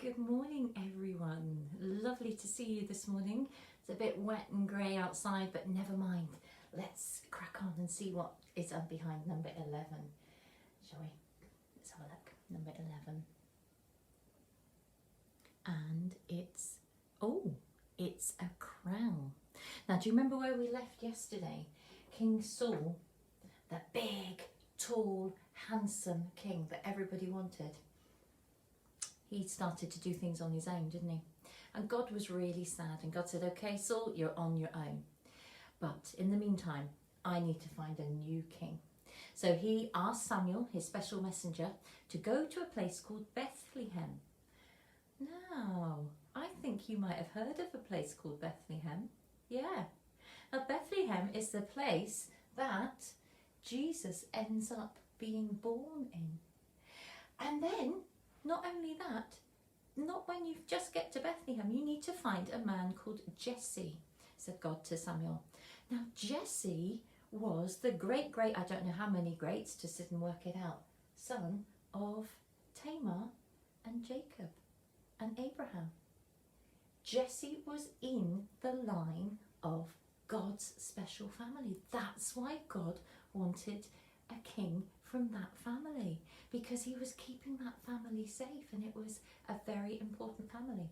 Good morning, everyone. Lovely to see you this morning. It's a bit wet and grey outside, but never mind. Let's crack on and see what is up behind number 11. Shall we? Let's have a look. Number 11. And it's a crown. Now, do you remember where we left yesterday? King Saul, the big, tall, handsome king that everybody wanted. He started to do things on his own, didn't he? And God was really sad, and God said, okay, Saul, you're on your own. But in the meantime, I need to find a new king. So he asked Samuel, his special messenger, to go to a place called Bethlehem. Now, I think you might have heard of a place called Bethlehem. Yeah. Now, Bethlehem is the place that Jesus ends up being born in. And then, not only that, not when you just get to Bethlehem, you need to find a man called Jesse, said God to Samuel. Now, Jesse was the great, I don't know how many greats to sit and work it out, son of Tamar and Jacob and Abraham. Jesse was in the line of God's special family. That's why God wanted a king from that family, because he was keeping that family safe, and it was a very important family.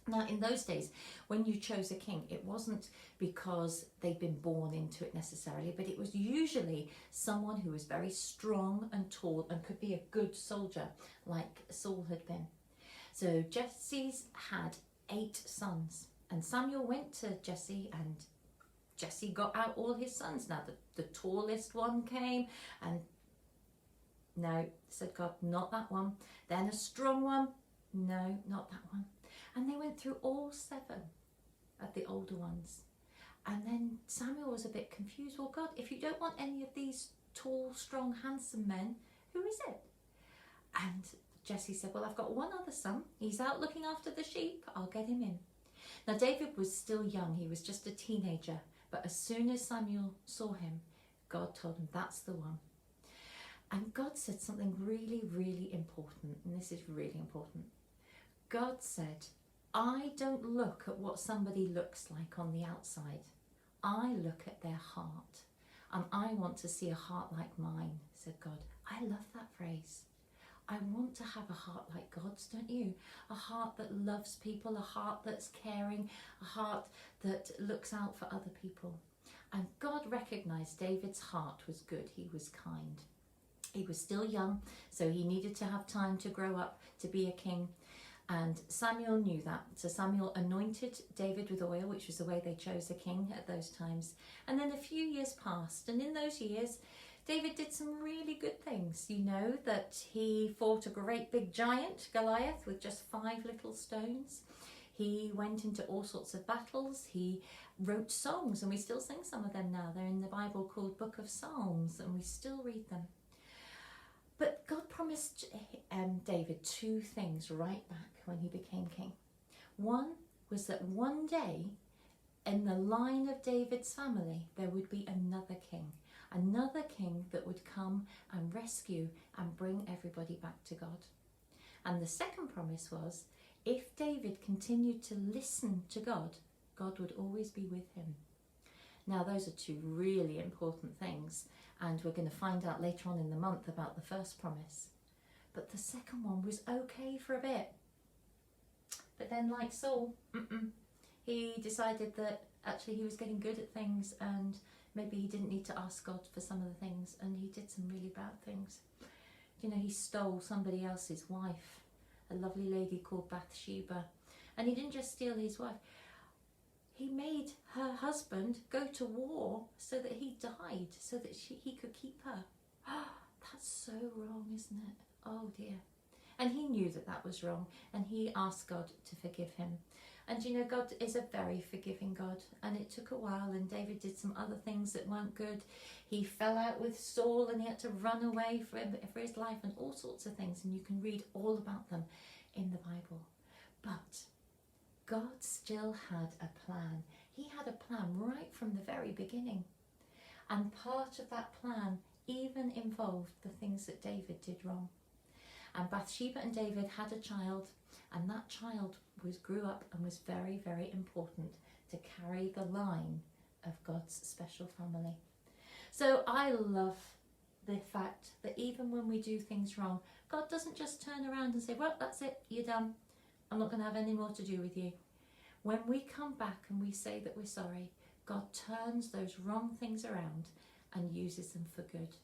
Now, in those days, when you chose a king, it wasn't because they'd been born into it necessarily, but it was usually someone who was very strong and tall and could be a good soldier, like Saul had been. So Jesse's had 8 sons, and Samuel went to Jesse, and Jesse got out all his sons. Now, the tallest one came, and no, said God, not that one. Then a strong one, no, not that one. And they went through all 7 of the older ones. And then Samuel was a bit confused. Well, God, if you don't want any of these tall, strong, handsome men, who is it? And Jesse said, well, I've got one other son. He's out looking after the sheep. I'll get him in. Now, David was still young. He was just a teenager. But as soon as Samuel saw him, God told him, that's the one. And God said something really, really important. And this is really important. God said, I don't look at what somebody looks like on the outside. I look at their heart. And I want to see a heart like mine, said God. I love that phrase. I want to have a heart like God's, don't you? A heart that loves people, a heart that's caring, a heart that looks out for other people. And God recognized David's heart was good. He was kind. He was still young, so he needed to have time to grow up to be a king. And Samuel knew that. So Samuel anointed David with oil, which was the way they chose a king at those times. And then a few years passed. And in those years, David did some really good things. You know that he fought a great big giant, Goliath, with just 5 little stones. He went into all sorts of battles. He wrote songs, and we still sing some of them now. They're in the Bible called Book of Psalms, and we still read them. But God promised David 2 things right back when he became king. One was that one day in the line of David's family, there would be another king that would come and rescue and bring everybody back to God. And the second promise was, if David continued to listen to God, God would always be with him. Now, those are 2 really important things, and we're going to find out later on in the month about the first promise. But the second one was okay for a bit. But then, like Saul, he decided that actually he was getting good at things, and maybe he didn't need to ask God for some of the things, and he did some really bad things. You know, he stole somebody else's wife, a lovely lady called Bathsheba. And he didn't just steal his wife. He made her husband go to war so that he died, so that he could keep her. That's so wrong, isn't it? Oh dear. And he knew that that was wrong, and he asked God to forgive him. And you know, God is a very forgiving God, and it took a while, and David did some other things that weren't good. He fell out with Saul, and he had to run away for his life, and all sorts of things, and you can read all about them in the Bible. But God still had a plan. He had a plan right from the very beginning. And part of that plan even involved the things that David did wrong. And Bathsheba and David had a child, And that child grew up and was very, very important to carry the line of God's special family. So I love the fact that even when we do things wrong, God doesn't just turn around and say, well, that's it, you're done. I'm not going to have any more to do with you. When we come back and we say that we're sorry, God turns those wrong things around and uses them for good.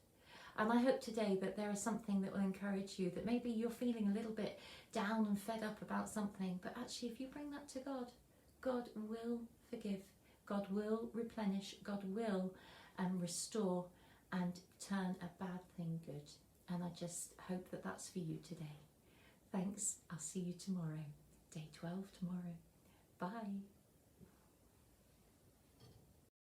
And I hope today that there is something that will encourage you, that maybe you're feeling a little bit down and fed up about something, but actually if you bring that to God, God will forgive, God will replenish, God will restore and turn a bad thing good. And I just hope that that's for you today. Thanks. I'll see you tomorrow. Day 12 tomorrow. Bye.